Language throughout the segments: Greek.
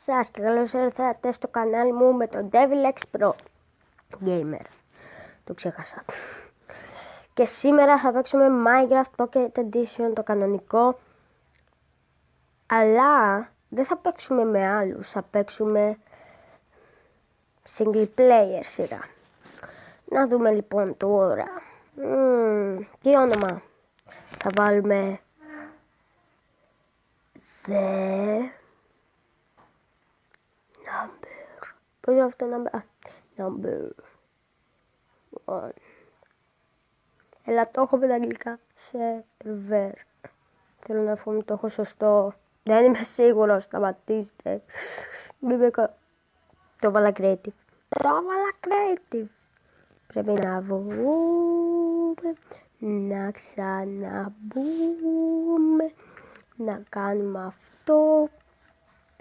σας και καλώς ήρθατε στο κανάλι μου με τον Devil X Pro Gamer. Το ξέχασα. Και σήμερα θα παίξουμε Minecraft Pocket Edition, το κανονικό. Αλλά δεν θα παίξουμε με άλλους, θα παίξουμε single player σειρά. Να δούμε λοιπόν τώρα. Τι όνομα θα βάλουμε? The number. Πώς είναι αυτό number? Number 1. Έλα, το έχω με τα αγγλικά. Server. Θέλω να φύγω, το έχω σωστό. Δεν είμαι σίγουρος, σταματήστε. Το βάλα creative. Πρέπει να βγούμε, να ξαναμπούμε, να κάνουμε αυτό.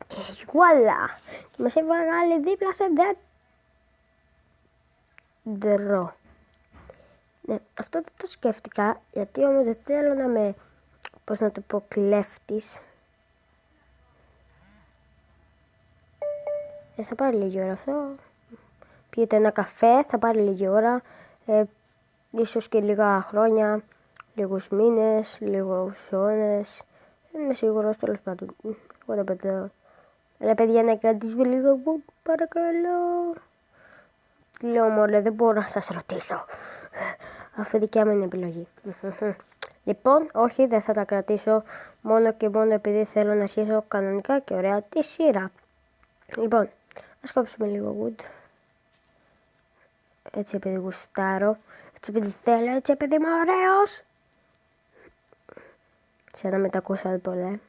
Και βουαλά. Και μας έχει βγάλει δίπλα σε δέντρο. Ναι, αυτό δεν το σκέφτηκα, γιατί όμως δεν θέλω να με, πώς να το πω, κλέφτης. Θα πάρει λίγη ώρα αυτό. Πιείτε ένα καφέ, θα πάρει λίγη ώρα. Ίσως και λίγα χρόνια, λίγους μήνες, λίγους αιώνες. Δεν είμαι σίγουρος, τέλος πάντων. Εγώ τα πετάω. Αλλά παιδιά, να κρατήσουμε λίγο μου, παρακαλώ. Τι λέω μωρέ, δεν μπορώ να σας ρωτήσω. Αυτή δικιά μου είναι επιλογή. Λοιπόν, όχι, δεν θα τα κρατήσω. Μόνο και μόνο επειδή θέλω να αρχίσω κανονικά και ωραία τη σειρά. Λοιπόν, ας κόψουμε λίγο wood. Έτσι επειδή γουστάρω. Έτσι επειδή θέλω, έτσι επειδή είμαι ωραίος. Σαν να μην τα ακούσατε ποτέ.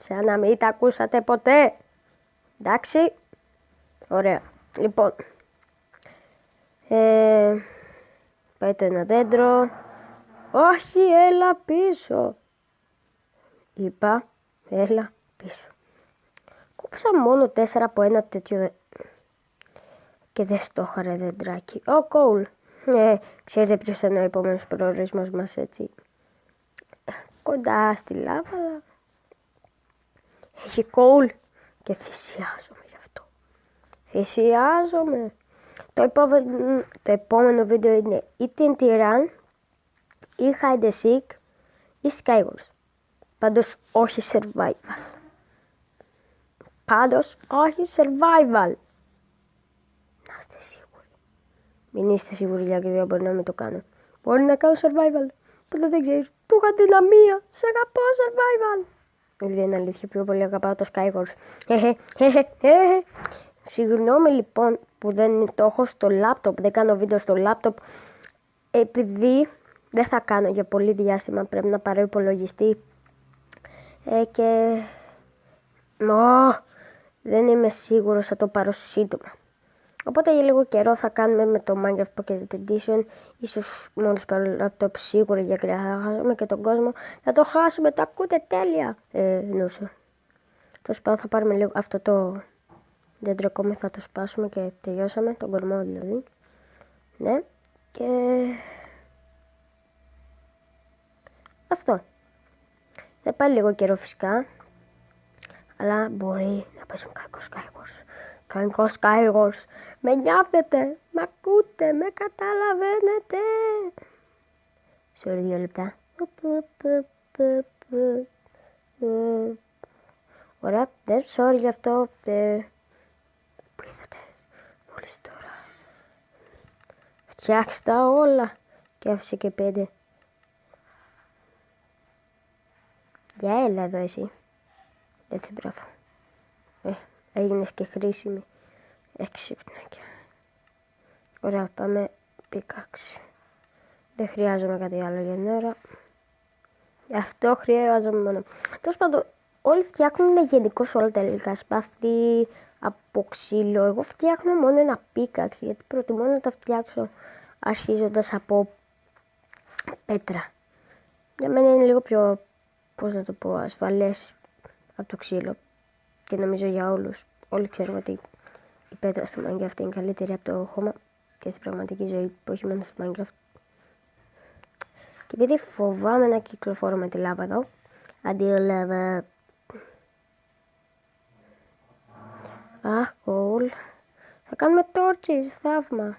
Σαν να μην τα ακούσατε ποτέ. Εντάξει. Ωραία. Λοιπόν. Πάει το ένα δέντρο. Όχι, έλα πίσω. Είπα, έλα πίσω. Κόψα μόνο 4 από ένα τέτοιο και δεν στόχαρε δεντράκι. Cool. Ξέρετε ποιος θα είναι ο επόμενος προορισμός μας, έτσι? Κοντά στη λάβα. Έχει coal και θυσιάζομαι γι' αυτό. Θυσιάζομαι. Το επόμενο βίντεο είναι ή TNT Run ή Hide and Seek ή Skywars. Πάντως όχι survival. Να είστε σίγουροι. Μην είστε σίγουροι για ακριβώς, μπορεί να μην το κάνω. Μπορεί να κάνω survival. Ποτέ δεν ξέρεις. Του είχα δυναμία. Σε αγαπώ survival. Δεν είναι αλήθεια, πιο πολύ αγαπάω το Skywars. Συγγνώμη λοιπόν που δεν το έχω στο λάπτοπ, δεν κάνω βίντεο στο λάπτοπ, επειδή δεν θα κάνω για πολύ διάστημα, πρέπει να πάρω υπολογιστή και δεν είμαι σίγουρος, θα το πάρω σύντομα. Οπότε για λίγο καιρό θα κάνουμε με το Minecraft Pocket Edition, ίσως μόλις πάρω λάπτοπ σίγουρα, για να χάσουμε και τον κόσμο, θα το χάσουμε, το ακούτε τέλεια. Εννοούσα. Το σπάω, θα πάρουμε λίγο αυτό το δέντρο ακόμη, θα το σπάσουμε και τελειώσαμε, τον κορμό δηλαδή. Ναι, και αυτό. Θα πάει λίγο καιρό φυσικά, αλλά μπορεί να πέσουν κανονικό Skywars. Με νιώθετε, με ακούτε, με καταλαβαίνετε. Sorry, 2 λεπτά. Ωραία, δεν sorry γι' αυτό. Που είδατε μόλις τώρα. Φτιάξτε τα όλα. Και άφησε και 5. Για έλα εδώ εσύ. Έτσι, μπράβο. Έγινες και χρήσιμη. Έξυπνακια. Ωραία, πάμε πικάξι. Δεν χρειάζομαι κάτι άλλο για την ώρα. Αυτό χρειάζομαι μόνο. Τέλος πάντων, όλοι φτιάχνουν γενικώς όλα τα υλικά. Σπαθί, από ξύλο. Εγώ φτιάχνω μόνο ένα πίκαξ, γιατί προτιμώ να τα φτιάξω αρχίζοντας από πέτρα. Για μένα είναι λίγο πιο, πώς να το πω, ασφαλές από το ξύλο. Και νομίζω για όλους. Όλοι ξέρουμε ότι η πέτρα στο Minecraft είναι καλύτερη από το χώμα και στην πραγματική ζωή, που όχι μόνο στο Minecraft. Και επειδή φοβάμαι να κυκλοφορώ με τη λάβα εδώ. Αντίο λάβα. Αχ, cool. Θα κάνουμε torches, θαύμα.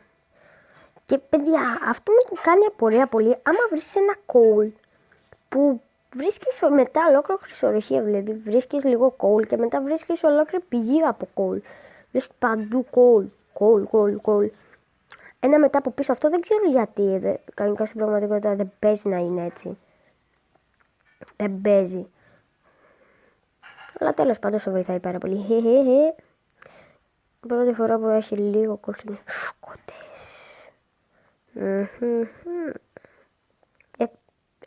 Και παιδιά, αυτό μου κάνει απορία πολύ. Άμα βρίσκεις ένα coal που βρίσκεις μετά ολόκληρο χρυσορυχείο, δηλαδή βρίσκεις λίγο coal και μετά βρίσκεις ολόκληρη πηγή από coal. Βρίσκεις παντού coal. Ένα μετά από πίσω, αυτό δεν ξέρω γιατί, κανονικά στην πραγματικότητα δεν παίζει να είναι έτσι. Δεν παίζει. Αλλά τέλος πάντων σε βοηθάει πάρα πολύ. Πρώτη φορά που έχει λίγο κολτσινή. Σκοτές.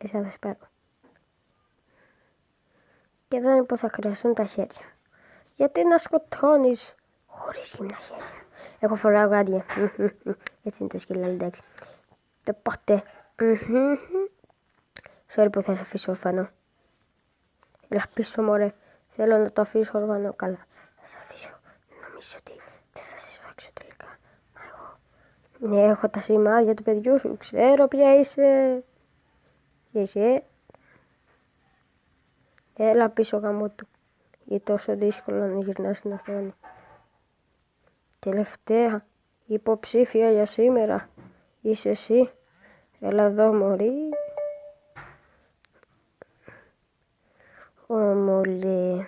Εσύ θα σε πάρω. Και εδώ είναι που θα χρειαστούν τα χέρια. Γιατί να σκοτώνεις χωρίς γυμνά χέρια. Έχω φοράω γάντια. Έτσι είναι το σκυλάλι, εντάξει. Οπότε. Sorry που θα σε αφήσω ορφανό. Έλα πίσω μωρέ. Θέλω να το αφήσω ορφανό. Καλά. Θα σε αφήσω. Νομίζω ότι δεν θα σε σφάξω τελικά. Μα εγώ. Ναι, έχω τα σημάδια του παιδιού σου. Ξέρω ποια είσαι. Εσύ. Έλα πίσω γαμό του. Είναι τόσο δύσκολο να γυρνάς στην οθόνη. Τελευταία υποψήφια για σήμερα είσαι εσύ. Έλα εδώ μωρή. Μολύ.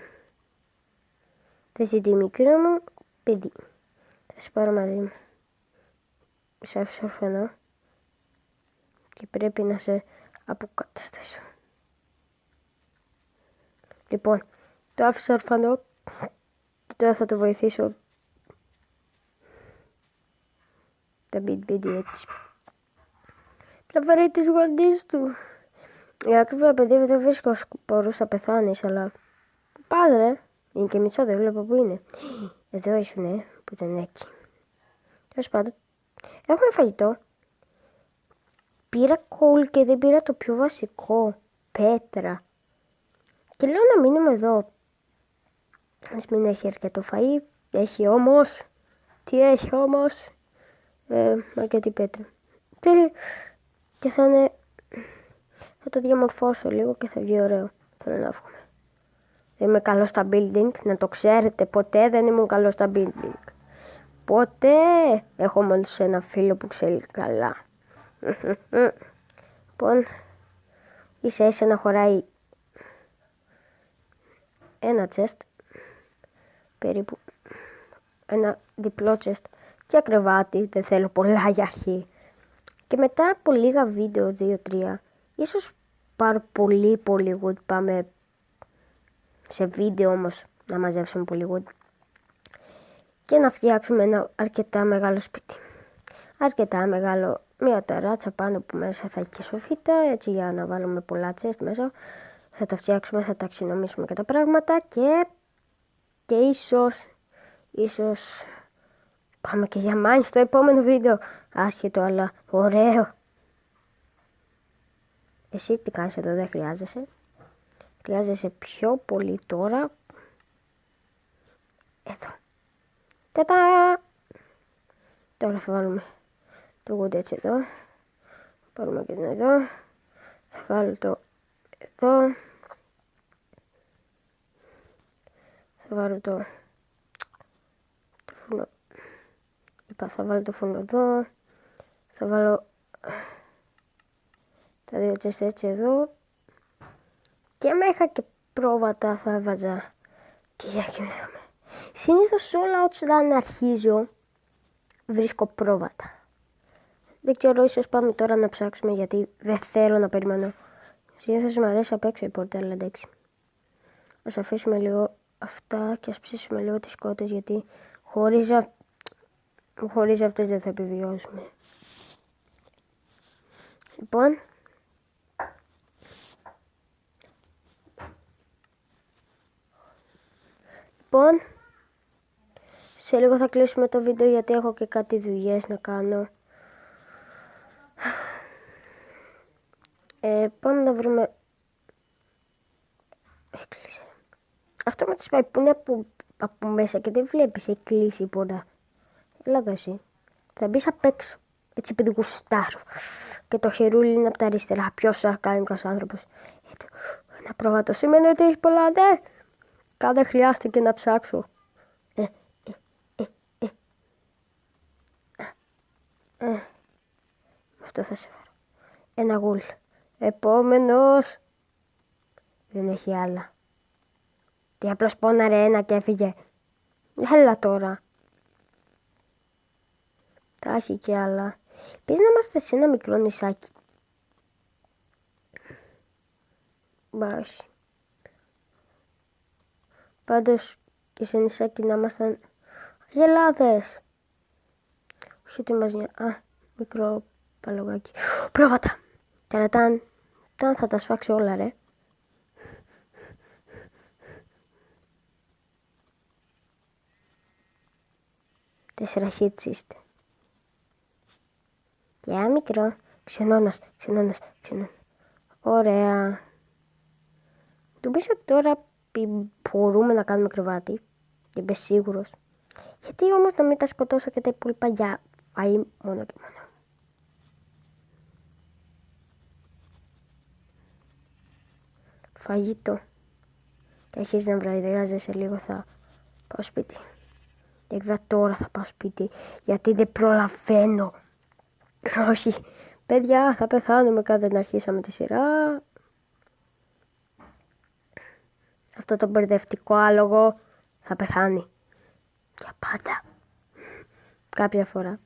Θα είσαι τη μικρό μου παιδί. Θα σε πάρω μαζί μου. Σε άφησα ορφανό. Και πρέπει να σε αποκαταστήσω. Λοιπόν, το άφησα ορφανό. Και τώρα θα το βοηθήσω. Τα μπιντ έτσι. Θα φέρει τις γοντίες του. Για ακριβά παιδί δεν βρίσκω μπορούς να πεθάνεις, αλλά πας ρε. Είναι και μισό, δεν βλέπω που είναι. Εδώ ήσουνε, που ήταν εκεί. Τέλος πάντων, έχουμε φαγητό. Πήρα coal και δεν πήρα το πιο βασικό, πέτρα. Και λέω να μείνουμε εδώ. Ας μην έχει αρκετό φαΐ. Έχει όμως. Τι έχει όμως. Αρκετή πέτρα. Και θα είναι. Θα το διαμορφώσω λίγο και θα βγει ωραίο. Θέλω να εύχομαι. Δεν είμαι καλός στα building, να το ξέρετε. Ποτέ δεν ήμουν καλός στα building. Ποτέ. Έχω μόλις ένα φίλο που ξέρει καλά. Λοιπόν, ίσα ίσα να χωράει ένα chest. Περίπου. Ένα διπλό chest. Και κρεβάτι. Δεν θέλω πολλά για αρχή. Και μετά από λίγα βίντεο, 2-3, ίσως πάρω πολύ wood. Πάμε σε βίντεο όμως να μαζέψουμε πολύ wood. Και να φτιάξουμε ένα αρκετά μεγάλο σπίτι. Αρκετά μεγάλο. Μια ταράτσα πάνω που μέσα θα έχει και σοφίτα. Έτσι για να βάλουμε πολλά chest μέσα. Θα τα φτιάξουμε, θα τα αξινομήσουμε και τα πράγματα. Και ίσως πάμε και για mine στο επόμενο βίντεο. Άσχετο αλλά ωραίο. Εσύ τι κάνεις εδώ, δεν χρειάζεσαι. Χρειάζεσαι πιο πολύ τώρα. Εδώ. Τατά! Τώρα θα βάλουμε το wood έτσι εδώ. Πάρουμε και το εδώ. Θα βάλω το εδώ. Θα βάλω το φούρνο. Θα βάλω το φούρνο εδώ. Θα βάλω τα δύο chest έτσι εδώ. Και άμα είχα και πρόβατα θα έβαζα και για να κοιμηθούμε. Συνήθως όλα όταν αρχίζω βρίσκω πρόβατα. Δεν ξέρω, ίσως πάμε τώρα να ψάξουμε γιατί δεν θέλω να περιμένω. Συνήθως μου αρέσει απ' έξω η πόρτα, αλλά εντάξει. Ας αφήσουμε λίγο αυτά και ας ψήσουμε λίγο τις κότες γιατί χωρίς αυτές δεν θα επιβιώσουμε. Λοιπόν, σε λίγο θα κλείσουμε το βίντεο γιατί έχω και κάτι δουλειές να κάνω. Πάμε να βρούμε. Έκλεισε. Αυτό με τις πάει που είναι από μέσα και δεν βλέπεις, έχει κλείσει η πόρτα. Έλα εδώ εσύ. Θα μπεις απ' έξω. Έτσι επειδή γουστάρω. Και το χερούλι είναι από τα αριστερά. Ποιος θα κάνει κάποιος άνθρωπος. Ένα πρόβατο σημαίνει ότι έχει πολλά, ναι. Δεν χρειάστηκε να ψάξω. Αυτό θα σε φέρω. Ένα γουλ. Επόμενος. Δεν έχει άλλα. Τι απλώς πόναρε ένα και έφυγε. Έλα τώρα. Θα έχει και άλλα. Πες να είμαστε σε ένα μικρό νησάκι. Μπας. Πάντως και σε νησάκι να ήμασταν αγελάδες. Όχι ότι μας μικρό παλογάκι. Πρόβατα. Τερατάν. Ταν θα τα σφάξει όλα ρε. Τέσσερα hits είστε. Γεια μικρό. Ξενώνας. Ωραία. Του πεις ότι τώρα μπορούμε να κάνουμε κρεβάτι. Και είμαι σίγουρος. Γιατί όμως να μην τα σκοτώσω και τα υπόλοιπα για φαΐ μόνο και μόνο. Φαγητό. Και αρχίζει να βραδιάζεσαι λίγο, θα πάω σπίτι. Και βέβαια τώρα θα πάω σπίτι γιατί δεν προλαβαίνω. Όχι. Παιδιά, θα πεθάνουμε κάθε να αρχίσαμε τη σειρά. Αυτό το μπερδευτικό άλογο θα πεθάνει. Για πάντα. Κάποια φορά.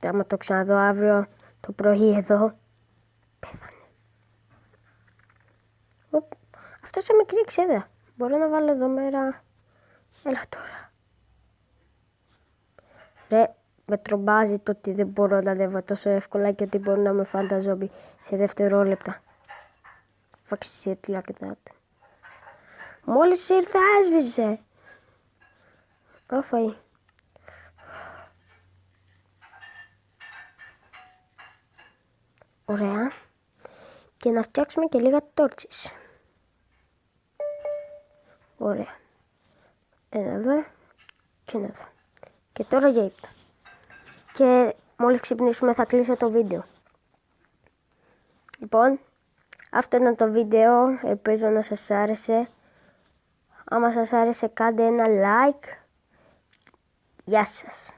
Άμα το ξαναδώ αύριο το πρωί εδώ, πέθανε. Αυτό σε μικρή εξέδρα. Μπορώ να βάλω εδώ μέρα. Έλα τώρα. Ρε, με τρομπάζει το ότι δεν μπορώ να ανέβω τόσο εύκολα και ότι μπορώ να με φάνε τα ζόμπι σε δευτερόλεπτα. Fuck shit like that. Μόλις ήρθα έσβησε. Όφαει. Ωραία. Και να φτιάξουμε και λίγα τόρτσες. Ωραία. Ένα εδώ και ένα εδώ. Και τώρα για ύπνο. Και μόλις ξυπνήσουμε θα κλείσω το βίντεο. Λοιπόν, αυτό ήταν το βίντεο. Ελπίζω να σας άρεσε. Άμα σας άρεσε κάντε ένα like. Γεια σας.